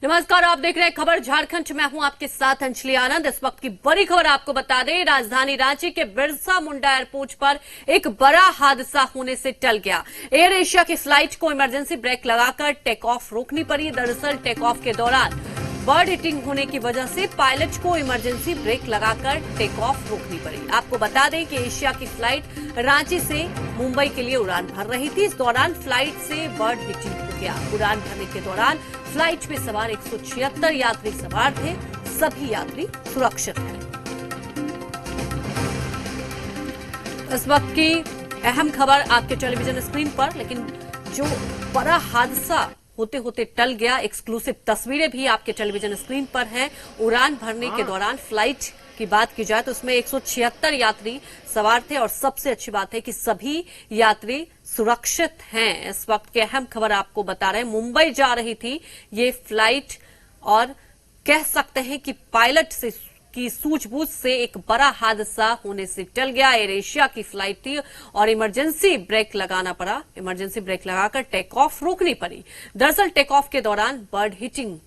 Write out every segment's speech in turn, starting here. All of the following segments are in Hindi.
नमस्कार, आप देख रहे हैं खबर झारखंड। मैं हूं आपके साथ अंजलि आनंद। इस वक्त की बड़ी खबर आपको बता दें, राजधानी रांची के बिरसा मुंडा एयरपोर्ट पर एक बड़ा हादसा होने से टल गया। एयर एशिया की फ्लाइट को इमरजेंसी ब्रेक लगाकर टेक ऑफ रोकनी पड़ी। दरअसल टेक ऑफ के दौरान बर्ड हिटिंग होने की वजह से पायलट को इमरजेंसी ब्रेक लगाकर टेक ऑफ रोकनी पड़ी। आपको बता दें कि एशिया की फ्लाइट रांची से मुंबई के लिए उड़ान भर रही थी। इस दौरान फ्लाइट से बर्ड हिटिंग हो गया। उड़ान भरने के दौरान फ्लाइट में सवार 176 यात्री सवार थे। सभी यात्री सुरक्षित हैं। इस वक्त की अहम खबर आपके टेलीविजन स्क्रीन पर, लेकिन जो बड़ा हादसा होते होते टल गया, एक्सक्लूसिव तस्वीरें भी आपके टेलीविजन स्क्रीन पर हैं। उड़ान भरने के दौरान फ्लाइट की बात की जाए तो उसमें 176 यात्री सवार थे और सबसे अच्छी बात है कि सभी यात्री सुरक्षित हैं। इस वक्त की अहम खबर आपको बता रहे हैं, मुंबई जा रही थी ये फ्लाइट और कह सकते हैं कि पायलट से की सूझबूझ से एक बड़ा हादसा होने से टल गया। एयर एशिया की फ्लाइट थी और इमरजेंसी ब्रेक लगाना पड़ा। इमरजेंसी ब्रेक लगाकर टेक ऑफ रोकनी पड़ी। दरअसल टेक ऑफ के दौरान बर्ड हिटिंग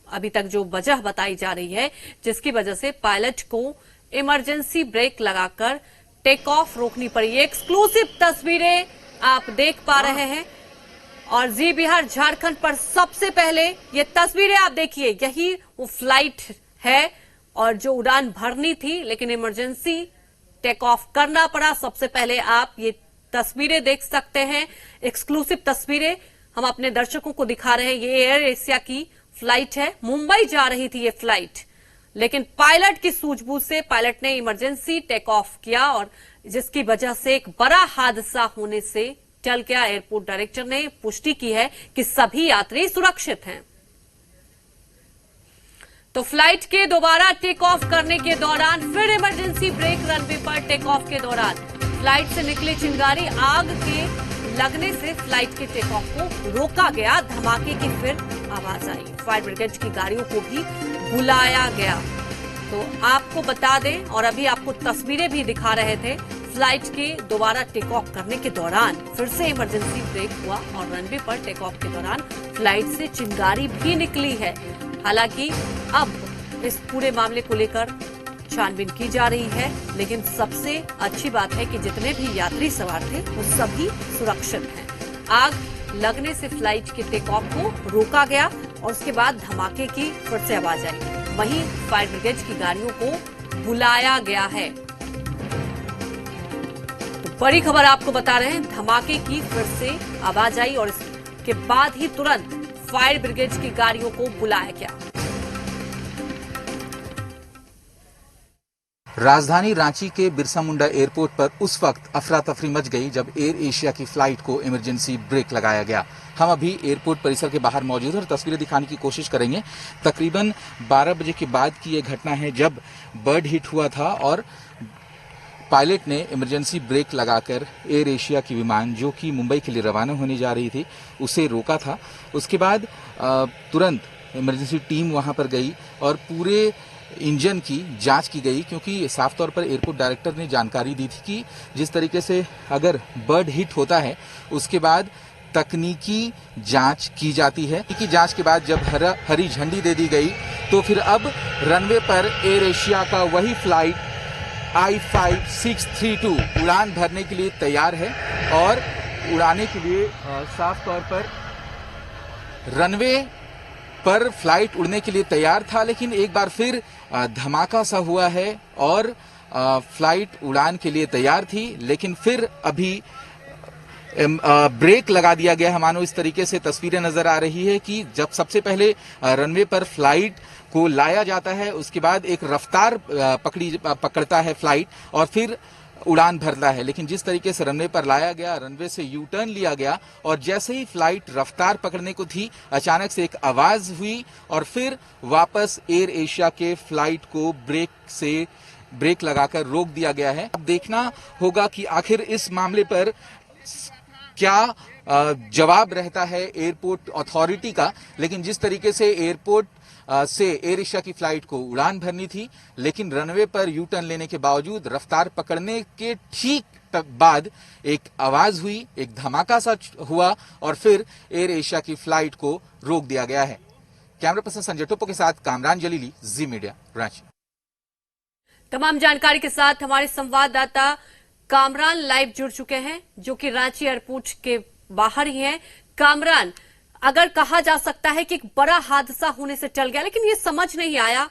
अभी तक जो वजह बताई जा रही है, जिसकी वजह से पायलट को इमरजेंसी ब्रेक लगाकर टेक ऑफ रोकनी पड़ी। ये एक्सक्लूसिव तस्वीरें आप देख पा रहे हैं और जी बिहार झारखंड पर सबसे पहले ये तस्वीरें आप देखिए। यही वो फ्लाइट है और जो उड़ान भरनी थी, लेकिन इमरजेंसी टेक ऑफ करना पड़ा। सबसे पहले आप ये तस्वीरें देख सकते हैं, एक्सक्लूसिव तस्वीरें हम अपने दर्शकों को दिखा रहे हैं। ये एयर एशिया की फ्लाइट है, मुंबई जा रही थी ये फ्लाइट, लेकिन पायलट की सूझबूझ से पायलट ने इमरजेंसी टेक ऑफ किया और जिसकी वजह से एक बड़ा हादसा होने से टल गया। एयरपोर्ट डायरेक्टर ने पुष्टि की है कि सभी यात्री सुरक्षित हैं। तो फ्लाइट के दोबारा टेक ऑफ करने के दौरान फिर इमरजेंसी ब्रेक। रनवे पर टेक ऑफ के दौरान फ्लाइट से निकली चिंगारी, आग के लगने से फ्लाइट के टेक ऑफ को रोका गया। धमाके की फिर आवाज आई। फायर ब्रिगेड की गाड़ियों को भी बुलाया गया। तो आपको बता दें और अभी आपको तस्वीरें भी दिखा रहे थे, फ्लाइट के दोबारा टेक ऑफ करने के दौरान फिर से इमरजेंसी ब्रेक हुआ और रनवे पर टेक ऑफ के दौरान फ्लाइट से चिंगारी भी निकली है। हालांकि अब इस पूरे मामले को लेकर छानबीन की जा रही है, लेकिन सबसे अच्छी बात है कि जितने भी यात्री सवार थे वो सभी सुरक्षित हैं। आग लगने से फ्लाइट के टेक ऑफ को रोका गया और उसके बाद धमाके की फिर से आवाज आई। वहीं फायर ब्रिगेड की गाड़ियों को बुलाया गया है। तो बड़ी खबर आपको बता रहे हैं, धमाके की फिर से आवाज आई और इसके बाद ही तुरंत फायर ब्रिगेड की गाड़ियों को बुलाया गया। राजधानी रांची के बिरसा मुंडा एयरपोर्ट पर उस वक्त अफरा तफरी मच गई जब एयर एशिया की फ्लाइट को इमरजेंसी ब्रेक लगाया गया। हम अभी एयरपोर्ट परिसर के बाहर मौजूद हैं और तस्वीरें दिखाने की कोशिश करेंगे। तकरीबन 12 बजे के बाद की यह घटना है जब बर्ड हिट हुआ था और पायलट ने इमरजेंसी ब्रेक लगाकर एयर एशिया की विमान जो कि मुंबई के लिए रवाना होने जा रही थी उसे रोका था। उसके बाद तुरंत इमरजेंसी टीम वहां पर गई और पूरे इंजन की जांच की गई, क्योंकि साफ तौर पर एयरपोर्ट डायरेक्टर ने जानकारी दी थी कि जिस तरीके से अगर बर्ड हिट होता है उसके बाद तकनीकी जांच की जाती है। तकनीकी जांच के बाद जब हरी झंडी दे दी गई तो फिर अब रनवे पर एयर एशिया का वही फ्लाइट I5632 उड़ान भरने के लिए तैयार है और उड़ाने के लिए साफ तौर पर रनवे पर फ्लाइट उड़ने के लिए तैयार था, लेकिन एक बार फिर धमाका सा हुआ है और फ्लाइट उड़ान के लिए तैयार थी, लेकिन फिर अभी ब्रेक लगा दिया गया है। मानो इस तरीके से तस्वीरें नजर आ रही है कि जब सबसे पहले रनवे पर फ्लाइट को लाया जाता है उसके बाद एक रफ्तार पकड़ता है फ्लाइट और फिर उड़ान भरता है, लेकिन जिस तरीके से रनवे पर लाया गया, रनवे से यू टर्न लिया गया और जैसे ही फ्लाइट रफ्तार पकड़ने को थी अचानक से एक आवाज हुई और फिर वापस एयर एशिया के फ्लाइट को ब्रेक लगाकर रोक दिया गया है। अब देखना होगा कि आखिर इस मामले पर क्या जवाब रहता है एयरपोर्ट अथॉरिटी का, लेकिन जिस तरीके से एयरपोर्ट से एयर एशिया की फ्लाइट को उड़ान भरनी थी, लेकिन रनवे पर यू टर्न लेने के बावजूद रफ्तार पकड़ने के ठीक बाद एक आवाज हुई, एक धमाका सा हुआ और फिर एयर एशिया की फ्लाइट को रोक दिया गया है। कैमरा पर्सन संजय टोपो के साथ कामरान जलीली, जी मीडिया, रांची। तमाम जानकारी के साथ हमारे संवाददाता कामरान लाइव जुड़ चुके हैं, जो कि रांची एयरपोर्ट के बाहर ही हैं। कामरान, अगर कहा जा सकता है कि एक बड़ा हादसा होने से टल गया, लेकिन ये समझ नहीं आया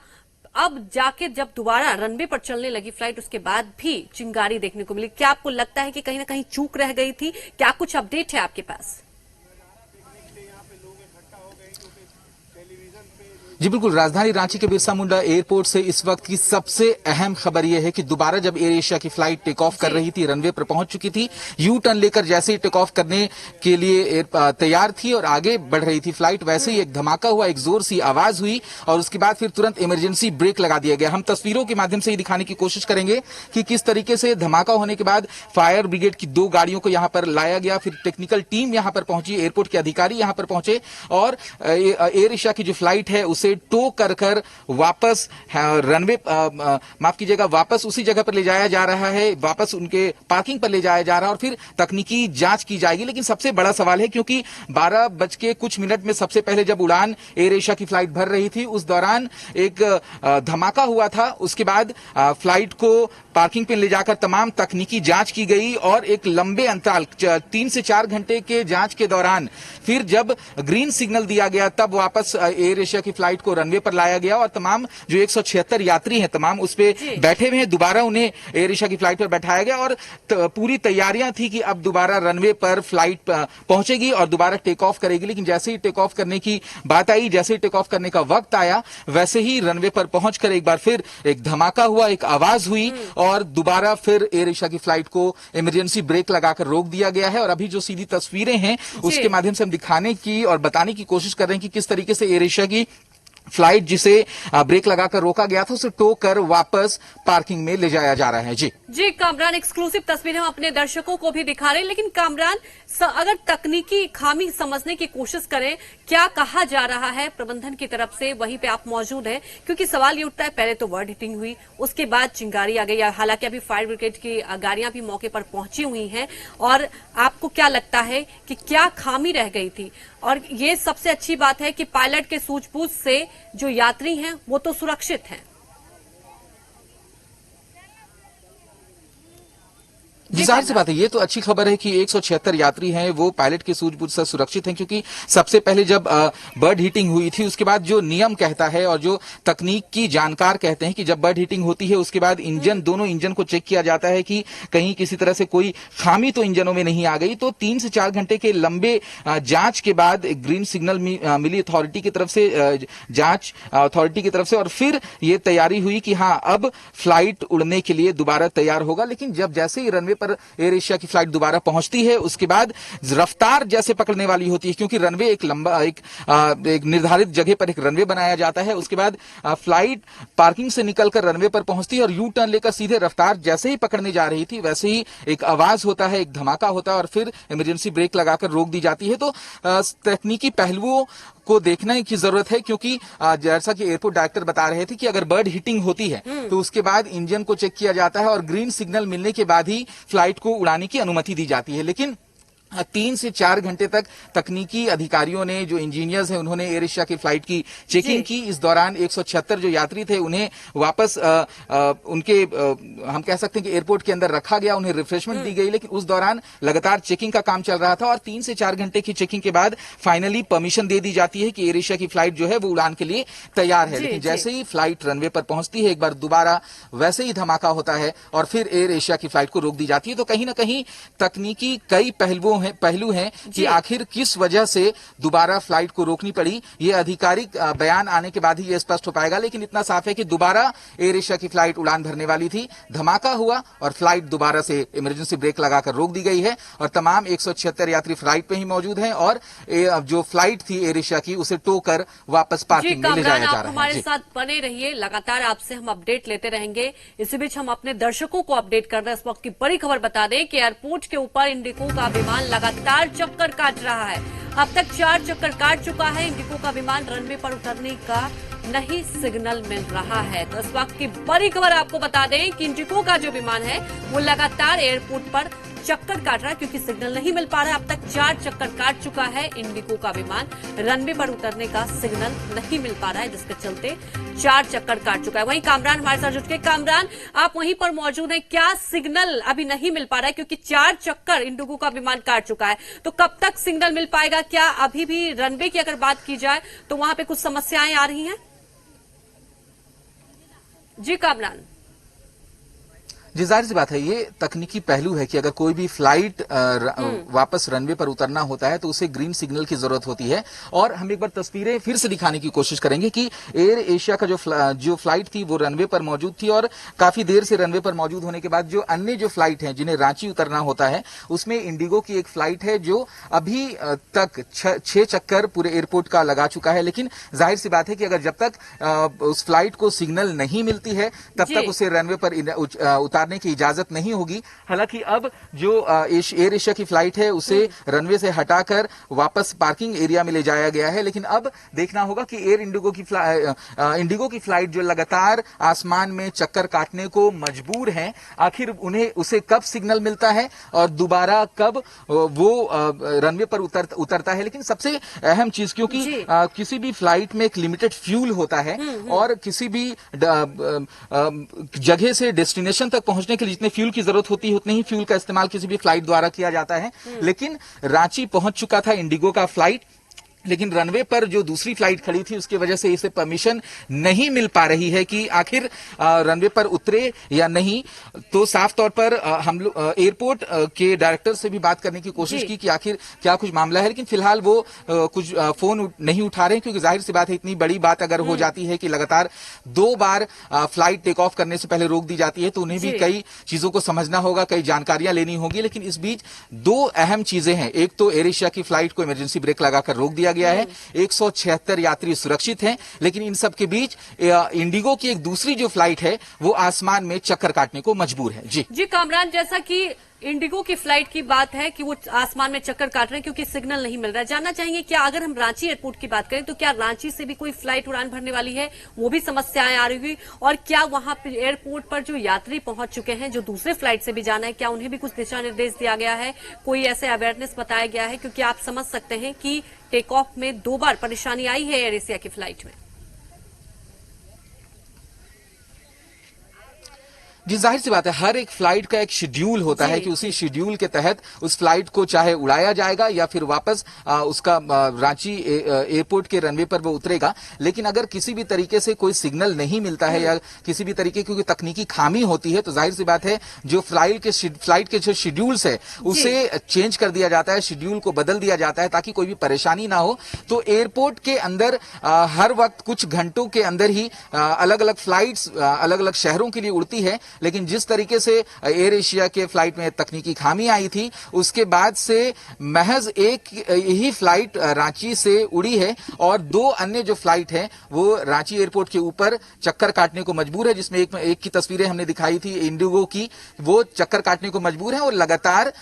अब जाके जब दोबारा रनवे पर चलने लगी फ्लाइट, उसके बाद भी चिंगारी देखने को मिली। क्या आपको लगता है कि कहीं ना कहीं चूक रह गई थी? क्या कुछ अपडेट है आपके पास? जी बिल्कुल, राजधानी रांची के बिरसा मुंडा एयरपोर्ट से इस वक्त की सबसे अहम खबर यह है कि दोबारा जब एयर एशिया की फ्लाइट टेक ऑफ कर रही थी, रनवे पर पहुंच चुकी थी, यू टर्न लेकर जैसे ही टेक ऑफ करने के लिए तैयार थी और आगे बढ़ रही थी फ्लाइट, वैसे ही एक धमाका हुआ, एक जोर सी आवाज हुई और उसके बाद फिर तुरंत इमरजेंसी ब्रेक लगा दिया गया। हम तस्वीरों के माध्यम से ही दिखाने की कोशिश करेंगे कि किस तरीके से धमाका होने के बाद फायर ब्रिगेड की 2 गाड़ियों को यहां पर लाया गया, फिर टेक्निकल टीम यहां पर पहुंची, एयरपोर्ट के अधिकारी यहां पर पहुंचे और एयर एशिया की जो फ्लाइट है उसे टो कर वापस रनवे माफ कीजिएगा वापस उसी जगह पर ले जाया जा रहा है, वापस उनके पार्किंग पर ले जाया जा रहा है और फिर तकनीकी जांच की जाएगी। लेकिन सबसे बड़ा सवाल है, क्योंकि 12:00 में सबसे पहले जब उड़ान एयर एशिया की फ्लाइट भर रही थी, उस दौरान एक धमाका हुआ था। उसके बाद फ्लाइट को पार्किंग पे ले जाकर तमाम तकनीकी जांच की गई और एक लंबे अंतराल 3 से 4 घंटे के जांच के दौरान फिर जब ग्रीन सिग्नल दिया गया, तब वापस एयर एशिया की फ्लाइट को रनवे पर लाया गया और तमाम जो 176 यात्री हैं तमाम उस पे बैठे हुए हैं, दोबारा उन्हें एयर एशिया की फ्लाइट पर बैठाया गया और पूरी तैयारियां थी कि अब दोबारा रनवे पर फ्लाइट पहुंचेगी और दोबारा टेक ऑफ करेगी। लेकिन जैसे ही टेक ऑफ करने की बात आई, जैसे ही टेक ऑफ करने का वक्त आया, वैसे ही रनवे पर पहुंचकर एक बार फिर एक धमाका हुआ, एक आवाज हुई और दोबारा फिर एयर एशिया की फ्लाइट को इमरजेंसी ब्रेक लगाकर रोक दिया गया है। और अभी जो सीधी तस्वीरें हैं उसके माध्यम से हम दिखाने की और बताने की कोशिश कर रहे हैं कि किस तरीके से एयर एशिया की फ्लाइट जिसे ब्रेक लगाकर रोका गया था उसे टो कर वापस पार्किंग में ले जाया जा रहा है। जी कामरान, एक्सक्लूसिव तस्वीरें हम अपने दर्शकों को भी दिखा रहे हैं, लेकिन कामरान अगर तकनीकी खामी समझने की कोशिश करें, क्या कहा जा रहा है प्रबंधन की तरफ से, वहीं पे आप मौजूद हैं, क्योंकि सवाल ये उठता है, पहले तो वर्ड हिटिंग हुई, उसके बाद चिंगारी आ गई, हालांकि अभी फायर ब्रिगेड की गाड़ियां भी मौके पर पहुंची हुई हैं, और आपको क्या लगता है कि क्या खामी रह गई थी? और ये सबसे अच्छी बात है कि पायलट के सूझबूझ से जो यात्री हैं वो तो सुरक्षित हैं। जी जाहिर सी बात है, ये तो अच्छी खबर है कि 176 यात्री हैं वो पायलट के सूझबूझ से सुरक्षित हैं, क्योंकि सबसे पहले जब बर्ड हीटिंग हुई थी उसके बाद जो नियम कहता है और जो तकनीक की जानकार कहते हैं कि जब बर्ड हीटिंग होती है उसके बाद इंजन, दोनों इंजन को चेक किया जाता है कि कहीं किसी तरह से कोई खामी तो इंजनों में नहीं आ गई। तो 3 से 4 घंटे के लंबे जांच के बाद ग्रीन सिग्नल मिली अथॉरिटी की तरफ से, जांच अथॉरिटी की तरफ से, और फिर ये तैयारी हुई कि हाँ अब फ्लाइट उड़ने के लिए दोबारा तैयार होगा। लेकिन जब जैसे ही रनवे पर एयर एशिया की फ्लाइट दोबारा पहुंचती है उसके बाद रफ्तार जैसे पकड़ने वाली होती है, क्योंकि रनवे एक लंबा एक निर्धारित जगह पर एक रनवे बनाया जाता है, उसके बाद फ्लाइट पार्किंग से निकलकर रनवे पर पहुंचती है और यू टर्न लेकर सीधे रफ्तार जैसे ही पकड़ने जा रही थी वैसे ही एक आवाज होता है, एक धमाका होता है और फिर इमरजेंसी ब्रेक लगाकर रोक दी जाती है। तो तकनीकी पहलुओं को देखने की जरूरत है, क्योंकि जैसा कि एयरपोर्ट डायरेक्टर बता रहे थे कि अगर बर्ड हिटिंग होती है तो उसके बाद इंजन को चेक किया जाता है और ग्रीन सिग्नल मिलने के बाद ही फ्लाइट को उड़ाने की अनुमति दी जाती है। लेकिन 3 से 4 घंटे तक तकनीकी अधिकारियों ने, जो इंजीनियर्स हैं, उन्होंने एयर एशिया की फ्लाइट की चेकिंग की। इस दौरान 176 जो यात्री थे उन्हें वापस उनके हम कह सकते हैं कि एयरपोर्ट के अंदर रखा गया, उन्हें रिफ्रेशमेंट दी गई। लेकिन उस दौरान लगातार चेकिंग का काम चल रहा था और 3 से 4 घंटे की चेकिंग के बाद फाइनली परमिशन दे दी जाती है कि एयर एशिया की फ्लाइट जो है वो उड़ान के लिए तैयार है। लेकिन जैसे ही फ्लाइट रनवे पर पहुंचती है एक बार दोबारा वैसे ही धमाका होता है और फिर एयर एशिया की फ्लाइट को रोक दी जाती है। तो कहीं ना कहीं तकनीकी कई पहलू हैं कि आखिर किस वजह से दोबारा फ्लाइट को रोकनी पड़ी, ये आधिकारिक बयान आने के बाद ही ये स्पष्ट हो पाएगा। लेकिन इतना साफ है कि दोबारा एयर एशिया की फ्लाइट उड़ान भरने वाली थी, धमाका हुआ और फ्लाइट दोबारा से इमरजेंसी ब्रेक लगाकर रोक दी गई है और तमाम 176 यात्री फ्लाइट पे ही मौजूद हैं और जो फ्लाइट थी एयर एशिया की उसे टो कर वापस पार्किंग में ले जाया जा रहा है। हमारे साथ बने रहिए, लगातार आपसे हम अपडेट लेते रहेंगे। इसी बीच हम अपने दर्शकों को अपडेट कर रहे हैं। इस वक्त की बड़ी खबर बता दें कि एयरपोर्ट के ऊपर इंडिगो का विमान लगातार चक्कर काट रहा है। अब तक 4 चक्कर काट चुका है। इंडिगो का विमान रनवे पर उतरने का नहीं सिग्नल मिल रहा है। तो इस वक्त की बड़ी खबर आपको बता दें कि इंडिगो का जो विमान है वो लगातार एयरपोर्ट पर चक्कर काट रहा है क्योंकि सिग्नल नहीं मिल पा रहा है। अब तक 4 चक्कर काट चुका है इंडिगो का विमान, रनवे पर उतरने का सिग्नल नहीं मिल पा रहा है, जिसके चलते 4 चक्कर काट चुका है। वहीं कामरान हमारे साथ जुट के। कामरान, आप वहीं पर मौजूद हैं, क्या सिग्नल अभी नहीं मिल पा रहा है क्योंकि 4 चक्कर इंडिगो का विमान काट चुका है, तो कब तक सिग्नल मिल पाएगा? क्या अभी भी रनवे की अगर बात की जाए तो वहां पे कुछ समस्याएं आ रही हैं? जी कामरान। जी, जाहिर सी बात है, ये तकनीकी पहलू है कि अगर कोई भी फ्लाइट वापस रनवे पर उतरना होता है तो उसे ग्रीन सिग्नल की जरूरत होती है। और हम एक बार तस्वीरें फिर से दिखाने की कोशिश करेंगे कि एयर एशिया का जो फ्लाइट थी वो रनवे पर मौजूद थी, और काफी देर से रनवे पर मौजूद होने के बाद जो अन्य जो फ्लाइट हैं जिन्हें रांची उतरना होता है, उसमें इंडिगो की एक फ्लाइट है जो अभी तक 6 चक्कर पूरे एयरपोर्ट का लगा चुका है। लेकिन जाहिर सी बात है कि अगर जब तक उस फ्लाइट को सिग्नल नहीं मिलती है तब तक उसे रनवे पर उतारने की इजाजत नहीं होगी। हालांकि अब जो एयर एशिया की फ्लाइट है उसे रनवे से हटाकर वापस पार्किंग एरिया में ले जाया गया है। लेकिन अब देखना होगा कि एयर इंडिगो की फ्लाइट जो लगातार आसमान में चक्कर काटने को मजबूर है, आखिर उसे कब सिग्नल मिलता है और दोबारा कब वो रनवे पर उतरता है। लेकिन सबसे अहम चीज, क्योंकि किसी भी फ्लाइट में एक लिमिटेड फ्यूल होता है और किसी भी जगह से डेस्टिनेशन तक पहुंचने के लिए जितने फ्यूल की जरूरत होती है उतने ही फ्यूल का इस्तेमाल किसी भी फ्लाइट द्वारा किया जाता है। लेकिन रांची पहुंच चुका था इंडिगो का फ्लाइट, लेकिन रनवे पर जो दूसरी फ्लाइट खड़ी थी उसकी वजह से इसे परमिशन नहीं मिल पा रही है कि आखिर रनवे पर उतरे या नहीं। तो साफ तौर पर हम लोग एयरपोर्ट के डायरेक्टर से भी बात करने की कोशिश की कि आखिर क्या कुछ मामला है, लेकिन फिलहाल वो कुछ फोन नहीं उठा रहे, क्योंकि जाहिर सी बात है इतनी बड़ी बात अगर हो जाती है कि लगातार 2 बार फ्लाइट टेक ऑफ करने से पहले रोक दी जाती है तो उन्हें भी कई चीजों को समझना होगा, कई जानकारियां लेनी होगी। लेकिन इस बीच 2 अहम चीजें हैं। एक तो एयर एशिया की फ्लाइट को इमरजेंसी ब्रेक लगाकर रोक दिया गया है, 176 यात्री सुरक्षित हैं, लेकिन इन सब के बीच इंडिगो की एक दूसरी जो फ्लाइट है वो आसमान में चक्कर काटने को मजबूर है। जी कामरान, जैसा कि इंडिगो की फ्लाइट की बात है कि वो आसमान में चक्कर काट रहे हैं क्योंकि सिग्नल नहीं मिल रहा है, जानना चाहेंगे क्या अगर हम रांची एयरपोर्ट की बात करें तो क्या रांची से भी कोई फ्लाइट उड़ान भरने वाली है, वो भी समस्याएं आ रही हुई, और क्या वहां पे एयरपोर्ट पर जो यात्री पहुंच चुके हैं जो दूसरे फ्लाइट से भी जाना है, क्या उन्हें भी कुछ दिशा निर्देश दिया गया है, कोई ऐसे अवेयरनेस बताया गया है? क्योंकि आप समझ सकते हैं कि टेक ऑफ में 2 बार परेशानी आई है एयर एशिया की फ्लाइट में। जी, जाहिर सी बात है, हर एक फ्लाइट का एक शेड्यूल होता है कि उसी शेड्यूल के तहत उस फ्लाइट को चाहे उड़ाया जाएगा या फिर वापस उसका रांची एयरपोर्ट के रनवे पर वो उतरेगा। लेकिन अगर किसी भी तरीके से कोई सिग्नल नहीं मिलता है या किसी भी तरीके की तकनीकी खामी होती है तो जाहिर सी बात है जो फ्लाइट के जो शेड्यूल्स है उसे चेंज कर दिया जाता है, शेड्यूल को बदल दिया जाता है ताकि कोई भी परेशानी ना हो। तो एयरपोर्ट के अंदर हर वक्त कुछ घंटों के अंदर ही अलग अलग फ्लाइट्स अलग अलग शहरों के लिए उड़ती है। लेकिन जिस तरीके से एयर एशिया के फ्लाइट में तकनीकी खामी आई थी उसके बाद से महज एक ही फ्लाइट रांची से उड़ी है और 2 अन्य जो फ्लाइट हैं वो रांची एयरपोर्ट के ऊपर चक्कर काटने को मजबूर है, जिसमें एक की तस्वीरें हमने दिखाई थी इंडिगो की, वो चक्कर काटने को मजबूर है और लगातार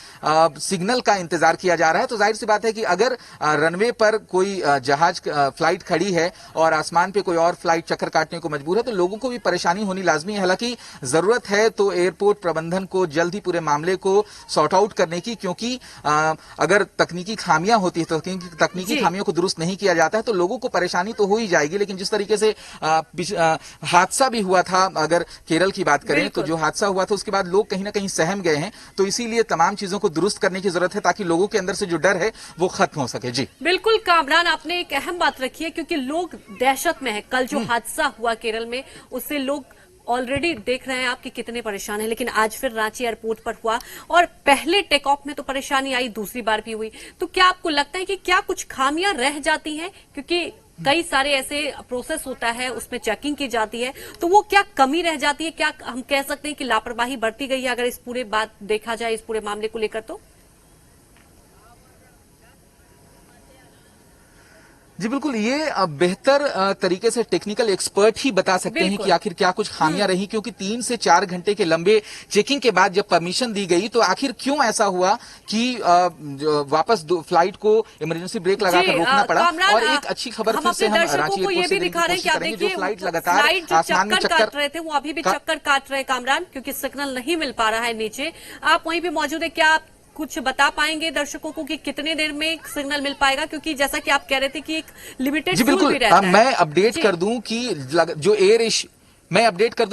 सिग्नल का इंतजार किया जा रहा है। तो जाहिर सी बात है कि अगर रनवे पर कोई जहाज फ्लाइट खड़ी है और आसमान पे कोई और फ्लाइट चक्कर काटने को मजबूर है तो लोगों को भी परेशानी होनी लाजमी है। हालांकि जरूरत है तो एयरपोर्ट प्रबंधन को जल्द ही पूरे मामले को सॉर्ट आउट करने की, क्योंकि अगर तकनीकी खामियां होती है तो तकनीकी खामियों को दुरुस्त नहीं किया जाता है तो लोगों को परेशानी तो हो ही जाएगी। लेकिन जिस तरीके से हादसा भी हुआ था, अगर केरल की बात करें तो जो हादसा हुआ था उसके बाद लोग कहीं ना कहीं सहम गए हैं, तो इसीलिए तमाम चीजों को दुरुस्त करने की जरूरत है ताकि लोगों के अंदर से जो डर है वो खत्म हो सके। जी बिल्कुल कामरान, आपने एक अहम बात रखी है क्योंकि लोग दहशत में है। कल जो हादसा हुआ केरल में उससे लोग ऑलरेडी देख रहे हैं आप कि कितने परेशान हैं, लेकिन आज फिर रांची एयरपोर्ट पर हुआ और पहले टेक ऑफ में तो परेशानी आई, दूसरी बार भी हुई। तो क्या आपको लगता है कि क्या कुछ खामियां रह जाती हैं? क्योंकि कई सारे ऐसे प्रोसेस होता है उसमें चेकिंग की जाती है, तो वो क्या कमी रह जाती है? क्या हम कह सकते हैं कि लापरवाही बरती गई है अगर इस पूरे बात देखा जाए, इस पूरे मामले को लेकर? तो जी बिल्कुल, ये बेहतर तरीके से टेक्निकल एक्सपर्ट ही बता सकते हैं कि आखिर क्या कुछ खामियां रही, क्योंकि 3 से 4 घंटे के लंबे चेकिंग के बाद जब परमिशन दी गई तो आखिर क्यों ऐसा हुआ कि वापस फ्लाइट को इमरजेंसी ब्रेक लगाकर रोकना पड़ा। और एक अच्छी खबर फिर से हम रांची एयरपोर्ट से दिखा रहे हैं कि आप देखिए फ्लाइट लगातार आसमान में चक्कर काट रहे थे, वो अभी भी चक्कर काट रहे हैं कामरान, क्योंकि सिग्नल नहीं मिल पा रहा है नीचे। आप वहीं पे मौजूद है, क्या आप कुछ बता पाएंगे दर्शकों को कि कितने देर में सिग्नल मिल पाएगा, क्योंकि जैसा कि आप कह रहे थे कि एक लिमिटेड जी बिल्कुल, भी रहता है। मैं अपडेट कर दूं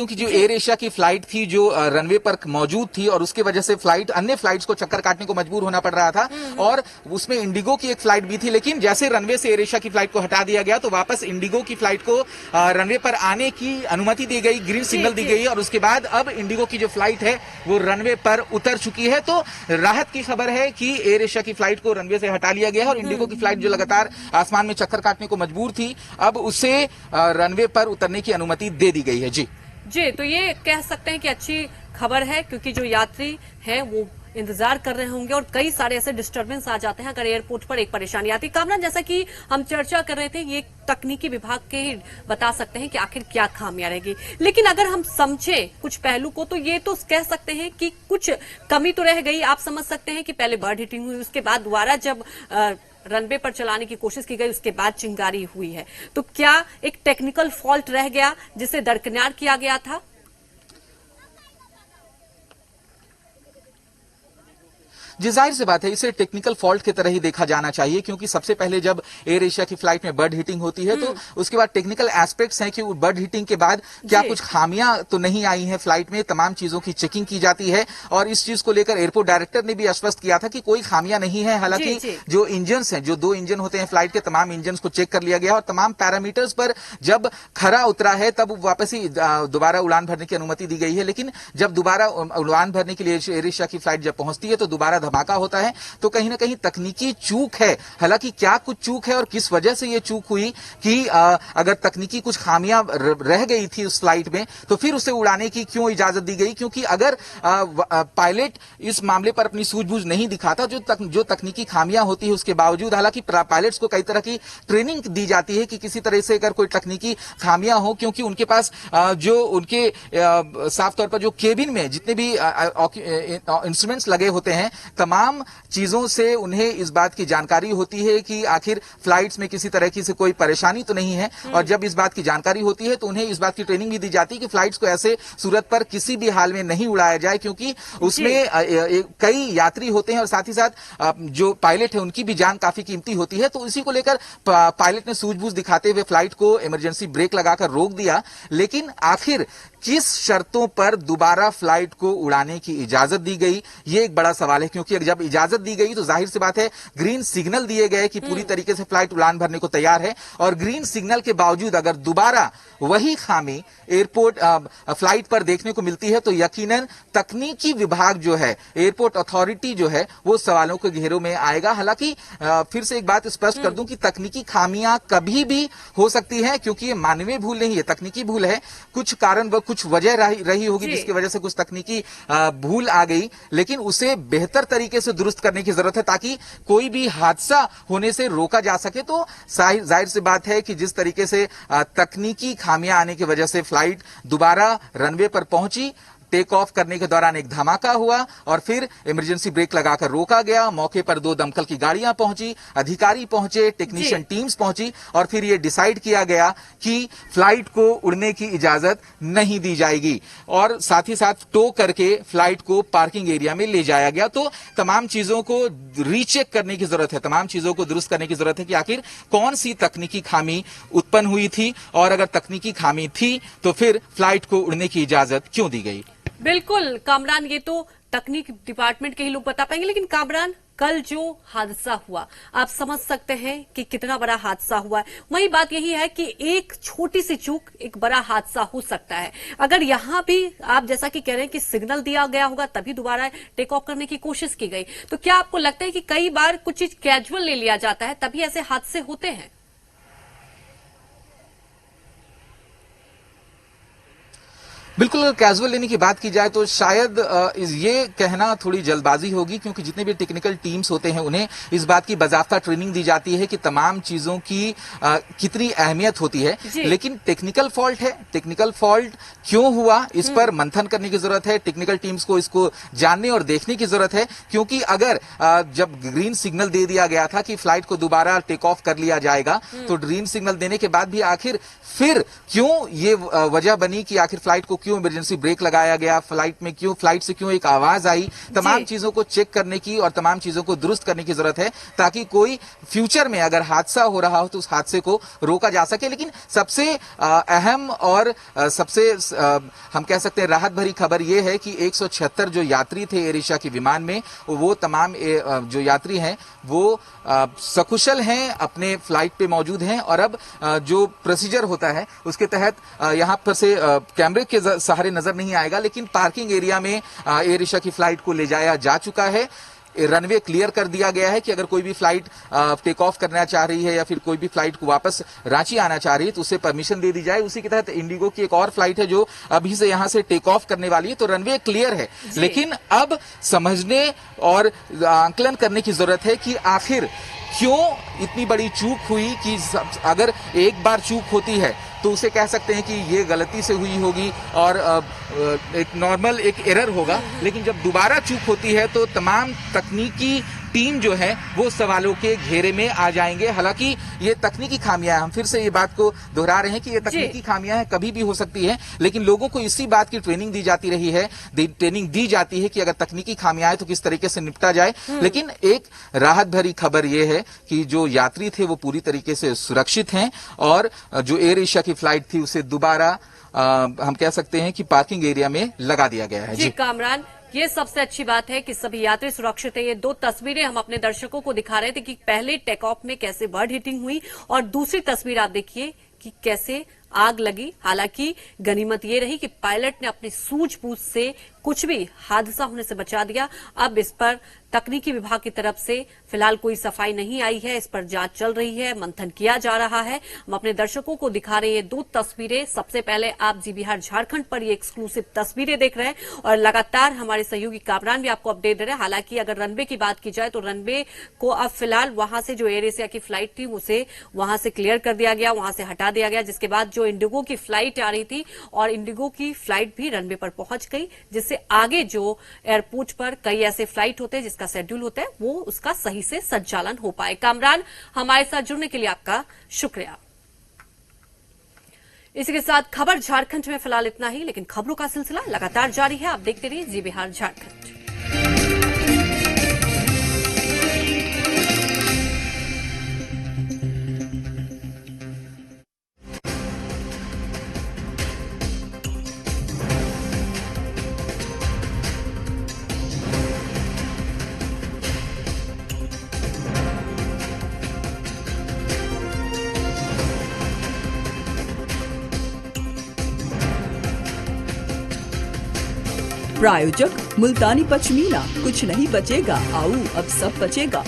कि जो एयर एशिया की फ्लाइट थी जो रनवे पर मौजूद थी और उसके वजह से अन्य फ्लाइट्स को चक्कर काटने को मजबूर होना पड़ रहा था और उसमें इंडिगो की एक फ्लाइट भी थी, लेकिन जैसे रनवे से एयर एशिया की फ्लाइट को हटा दिया गया तो वापस इंडिगो की फ्लाइट को रनवे पर आने की अनुमति दी गई, ग्रीन सिग्नल दी गई और उसके बाद अब इंडिगो की जो फ्लाइट है वो रनवे पर उतर चुकी है। तो राहत की खबर है कि एयर एशिया की फ्लाइट को रनवे से हटा लिया गया है और इंडिगो की फ्लाइट जो लगातार आसमान में चक्कर काटने को मजबूर थी, अब उसे रनवे पर उतरने की अनुमति दे दी गई है। जी, तो ये कह सकते हैं कि अच्छी खबर है, क्योंकि जो यात्री हैं वो इंतजार कर रहे होंगे और कई सारे ऐसे डिस्टरबेंस आ जाते हैं अगर एयरपोर्ट पर एक परेशानी आती है। कामरान, जैसा कि हम चर्चा कर रहे थे, ये तकनीकी विभाग के ही बता सकते हैं कि आखिर क्या खामियां रहेगी, लेकिन अगर हम समझे कुछ पहलू को तो ये तो कह सकते हैं कि कुछ कमी तो रह गई। आप समझ सकते हैं कि पहले बर्ड हिटिंग हुई, उसके बाद दोबारा जब रनवे पर चलाने की कोशिश की गई उसके बाद चिंगारी हुई है, तो क्या एक टेक्निकल फॉल्ट रह गया जिसे दरकिनार किया गया था? जी, जाहिर सी बात है, इसे टेक्निकल फॉल्ट की तरह ही देखा जाना चाहिए, क्योंकि सबसे पहले जब एयर एशिया की फ्लाइट में बर्ड हिटिंग होती है तो उसके बाद टेक्निकल एस्पेक्ट्स हैं कि बर्ड हिटिंग के बाद क्या कुछ खामियां तो नहीं आई हैं फ्लाइट में, तमाम चीजों की चेकिंग की जाती है और इस चीज को लेकर एयरपोर्ट डायरेक्टर ने भी आश्वस्त किया था कि कोई खामियां नहीं है। हालांकि जो इंजन हैं, जो 2 इंजन होते हैं फ्लाइट के, तमाम इंजन को चेक कर लिया गया और तमाम पैरामीटर्स पर जब खरा उतरा है तब वापस ही दोबारा उड़ान भरने की अनुमति दी गई है। लेकिन जब दोबारा उड़ान भरने के लिए एयर एशिया की फ्लाइट जब पहुंचती है तो दोबारा धमाका होता है, तो कहीं ना कहीं तकनीकी चूक है। हालांकि क्या कुछ चूक है और किस वजह से यह चूक हुई कि अगर तकनीकी कुछ खामियां रह गई थी उस फ्लाइट में तो फिर उसे उड़ाने की क्यों इजाजत दी गई, क्योंकि अगर पायलट इस मामले पर अपनी सूझबूझ नहीं दिखाता, जो तकनीकी खामियां होती है उसके बावजूद, हालांकि पायलट्स को कई तरह की ट्रेनिंग दी जाती है कि किसी तरह से अगर कोई तकनीकी खामियां हो, क्योंकि उनके पास जो उनके साफ तौर पर जो केबिन में जितने भी इंस्ट्रूमेंट्स लगे होते हैं, तमाम चीजों से उन्हें इस बात की जानकारी होती है कि आखिर फ्लाइट्स में किसी तरह की से कोई परेशानी तो नहीं है और जब इस बात की जानकारी होती है तो उन्हें इस बात की ट्रेनिंग भी दी जाती है कि फ्लाइट्स को ऐसे सूरत पर किसी भी हाल में नहीं उड़ाया जाए, क्योंकि उसमें कई यात्री होते हैं और साथ ही साथ जो पायलट है उनकी भी जान काफी कीमती होती है। तो इसी को लेकर पायलट ने सूझबूझ दिखाते हुए फ्लाइट को इमरजेंसी ब्रेक लगाकर रोक दिया, लेकिन आखिर किस शर्तों पर दोबारा फ्लाइट को उड़ाने की इजाजत दी गई, ये एक बड़ा सवाल है, क्योंकि जब इजाजत दी गई तो जाहिर सी बात है ग्रीन सिग्नल दिए गए कि पूरी तरीके से फ्लाइट उड़ान भरने को तैयार है और ग्रीन सिग्नल के बावजूद अगर दोबारा वही खामी एयरपोर्ट फ्लाइट पर देखने को मिलती है तो यकीनन तकनीकी विभाग जो है, एयरपोर्ट अथॉरिटी जो है, वो सवालों के घेरों में आएगा। हालांकि फिर से एक बात स्पष्ट कर दूं कि तकनीकी खामियां कभी भी हो सकती है, क्योंकि ये मानवीय भूल नहीं है, तकनीकी भूल है। कुछ कारण व कुछ वजह रही होगी जिसकी वजह से कुछ तकनीकी भूल आ गई, लेकिन उसे बेहतर तरीके से दुरुस्त करने की जरूरत है ताकि कोई भी हादसा होने से रोका जा सके। तो जाहिर सी बात है कि जिस तरीके से तकनीकी खामियां आने की वजह से फ्लाइट दोबारा रनवे पर पहुंची, टेक ऑफ करने के दौरान एक धमाका हुआ और फिर इमरजेंसी ब्रेक लगाकर रोका गया। मौके पर 2 दमकल की गाड़ियां पहुंची, अधिकारी पहुंचे, टेक्नीशियन टीम्स पहुंची और फिर यह डिसाइड किया गया कि फ्लाइट को उड़ने की इजाजत नहीं दी जाएगी और साथ ही साथ टो करके फ्लाइट को पार्किंग एरिया में ले जाया गया। तो तमाम चीजों को रीचेक करने की जरूरत है, तमाम चीजों को दुरुस्त करने की जरूरत है कि आखिर कौन सी तकनीकी खामी उत्पन्न हुई थी और अगर तकनीकी खामी थी तो फिर फ्लाइट को उड़ने की इजाजत क्यों दी गई। बिल्कुल कामरान, ये तो तकनीक डिपार्टमेंट के ही लोग बता पाएंगे, लेकिन कामरान कल जो हादसा हुआ आप समझ सकते हैं कि कितना बड़ा हादसा हुआ है। वही बात यही है कि एक छोटी सी चूक एक बड़ा हादसा हो सकता है। अगर यहां भी आप जैसा कि कह रहे हैं कि सिग्नल दिया गया होगा तभी दोबारा टेक ऑफ करने की कोशिश की गई, तो क्या आपको लगता है कि कई बार कुछ चीज कैजुअल ले लिया जाता है तभी ऐसे हादसे होते हैं? बिल्कुल, अगर कैजुअल लेने की बात की जाए तो शायद ये कहना थोड़ी जल्दबाजी होगी, क्योंकि जितने भी टेक्निकल टीम्स होते हैं उन्हें इस बात की बाकायदा ट्रेनिंग दी जाती है कि तमाम चीजों की कितनी अहमियत होती है। लेकिन टेक्निकल फॉल्ट है, टेक्निकल फॉल्ट क्यों हुआ इस पर मंथन करने की जरूरत है, टेक्निकल टीम्स को इसको जानने और देखने की जरूरत है। क्योंकि अगर जब ग्रीन सिग्नल दे दिया गया था कि फ्लाइट को दोबारा टेक ऑफ कर लिया जाएगा, तो ग्रीन सिग्नल देने के बाद भी आखिर फिर क्यों ये वजह बनी कि आखिर फ्लाइट को क्यों इमरजेंसी ब्रेक लगाया गया, फ्लाइट से क्यों एक आवाज आई, तमाम चीजों को चेक करने की और तमाम चीजों को दुरुस्त करने की जरूरत है, ताकि कोई फ्यूचर में अगर हादसा हो रहा हो तो उस हादसे को रोका जा सके। लेकिन सबसे अहम और सबसे हम कह सकते हैं राहत भरी खबर यह है कि 176 जो यात्री थे एयर एशिया के विमान में, वो तमाम जो यात्री हैं वो सकुशल हैं, अपने फ्लाइट पे मौजूद हैं। और अब जो प्रोसीजर होता है उसके तहत यहां पर से कैमरे के सहारे नजर नहीं आएगा, लेकिन पार्किंग एरिया में एयर एशिया की फ्लाइट को ले जाया जा चुका है। रनवे क्लियर कर दिया गया है कि अगर कोई भी फ्लाइट टेक ऑफ करना चाह रही है या फिर कोई भी फ्लाइट को वापस रांची आना चाह रही है तो उसे परमिशन दे दी जाए। उसी के तहत इंडिगो की एक और फ्लाइट है जो अभी से यहां से टेक ऑफ करने वाली है, तो रनवे क्लियर है। लेकिन अब समझने और आंकलन करने की जरूरत है कि आखिर क्यों इतनी बड़ी चूक हुई, कि अगर एक बार चूक होती है तो उसे कह सकते हैं कि ये गलती से हुई होगी और एक नॉर्मल एक एरर होगा, लेकिन जब दोबारा चूक होती है तो तमाम तकनीकी टीम जो है वो सवालों के घेरे में आ जाएंगे। हालांकि ये तकनीकी खामियां, हम फिर से ये बात को दोहरा रहे हैं कि ये तकनीकी खामियां हैं, कभी भी हो सकती है, लेकिन लोगों को इसी बात की ट्रेनिंग दी जाती रही है, ट्रेनिंग दी जाती है कि अगर तकनीकी खामियां आए तो किस तरीके से निपटा जाए। लेकिन एक राहत भरी खबर ये है कि जो यात्री थे वो पूरी तरीके से सुरक्षित हैं और जो एयर एशिया की फ्लाइट थी उसे दोबारा हम कह सकते हैं कि पार्किंग एरिया में लगा दिया गया है। जी कामरान, ये सबसे अच्छी बात है कि सभी यात्री सुरक्षित है। ये दो तस्वीरें हम अपने दर्शकों को दिखा रहे थे कि पहले टेक ऑफ में कैसे बर्ड हिटिंग हुई और दूसरी तस्वीर आप देखिए कि कैसे आग लगी। हालांकि गनीमत ये रही कि पायलट ने अपनी सूझबूझ से कुछ भी हादसा होने से बचा दिया। अब इस पर तकनीकी विभाग की तरफ से फिलहाल कोई सफाई नहीं आई है, इस पर जांच चल रही है, मंथन किया जा रहा है। हम अपने दर्शकों को दिखा रहे हैं ये दो तस्वीरें। सबसे पहले आप जी बिहार झारखंड पर ये एक्सक्लूसिव तस्वीरें देख रहे हैं और लगातार हमारे सहयोगी कामरान भी आपको अपडेट दे रहे हैं। हालांकि अगर रनवे की बात की जाए तो रनवे को अब फिलहाल वहां से जो एयर एशिया की फ्लाइट थी उसे वहां से क्लियर कर दिया गया, वहां से हटा दिया गया, जिसके बाद जो इंडिगो की फ्लाइट आ रही थी और इंडिगो की फ्लाइट भी रनवे पर पहुंच गई, जिससे आगे जो एयरपोर्ट पर कई ऐसे फ्लाइट होते हैं जिसका शेड्यूल होता है वो उसका सही से संचालन हो पाए। कामरान, हमारे साथ जुड़ने के लिए आपका शुक्रिया। इसी के साथ खबर झारखंड में फिलहाल इतना ही, लेकिन खबरों का सिलसिला लगातार जारी है। आप देखते रहिए जी बिहार झारखंड। प्रायोजक मुल्तानी पश्मीना, कुछ नहीं बचेगा, आओ अब सब बचेगा।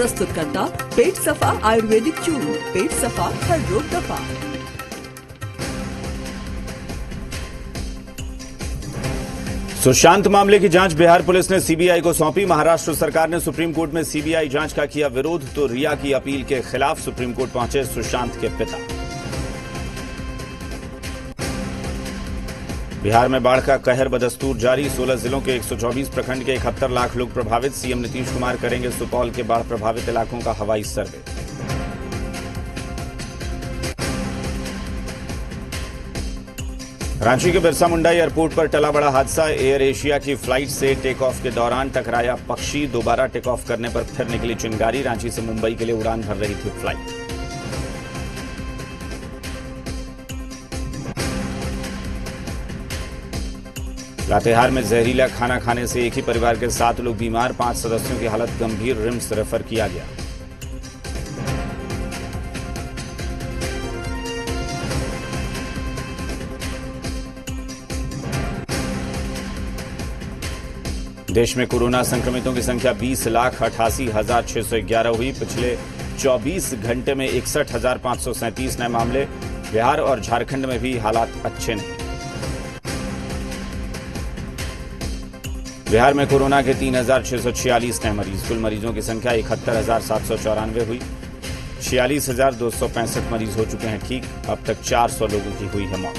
प्रस्तुत करता पेट सफा आयुर्वेदिक चूर्ण। पेट सफा हर रोग दफा। सुशांत मामले की जांच बिहार पुलिस ने सीबीआई को सौंपी। महाराष्ट्र सरकार ने सुप्रीम कोर्ट में सीबीआई जांच का किया विरोध, तो रिया की अपील के खिलाफ सुप्रीम कोर्ट पहुंचे सुशांत के पिता। बिहार में बाढ़ का कहर बदस्तूर जारी। 16 जिलों के 124 प्रखंड के 71 लाख लोग प्रभावित। सीएम नीतीश कुमार करेंगे सुपौल के बाढ़ प्रभावित इलाकों का हवाई सर्वे। रांची के बिरसा मुंडा एयरपोर्ट पर टला बड़ा हादसा। एयर एशिया की फ्लाइट से टेक ऑफ के दौरान टकराया पक्षी। दोबारा टेक ऑफ करने पर फिर निकली चिंगारी। रांची से मुंबई के लिए उड़ान भर रही थी फ्लाइट। लातेहार में जहरीला खाना खाने से एक ही परिवार के 7 लोग बीमार। 5 सदस्यों की हालत गंभीर, रिम्स रेफर किया गया। देश में कोरोना संक्रमितों की संख्या 20,88,611 हुई। पिछले 24 घंटे में 61,537 नए मामले। बिहार और झारखंड में भी हालात अच्छे नहीं। बिहार में कोरोना के 3,646 नए मरीज। कुल मरीजों की संख्या 71,794 हुई। 46,265 मरीज हो चुके हैं ठीक। अब तक 400 लोगों की हुई है मौत।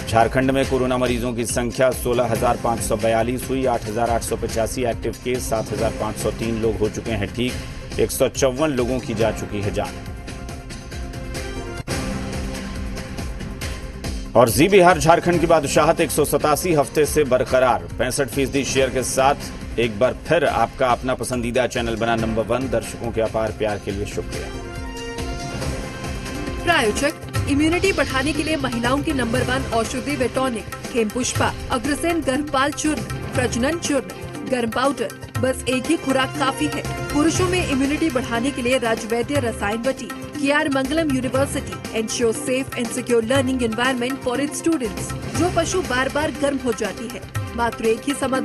झारखंड में कोरोना मरीजों की संख्या 16,542 हुई। 8,885 एक्टिव केस। 7,503 लोग हो चुके हैं ठीक। 154 लोगों की जा चुकी है जान। और जी बिहार झारखंड की बादशाहत 187 हफ्ते से बरकरार। 65% शेयर के साथ एक बार फिर आपका अपना पसंदीदा चैनल बना नंबर 1। दर्शकों के अपार प्यार के लिए शुक्रिया। प्रायोजक इम्यूनिटी बढ़ाने के लिए महिलाओं की नंबर 1 औषधि व टॉनिक हेमपुष्पा, अग्रसेन गर्भपाल चूर्ण, प्रजनन चूर्ण, गर्म पाउडर। बस एक ही खुराक काफी है। पुरुषों में इम्यूनिटी बढ़ाने के लिए राजवैद्य रसायन बटी। KR Mangalam university ensure safe and secure learning environment for its students. जो पशु बार बार गर्म हो जाती है, मात्र एक ही समाधान।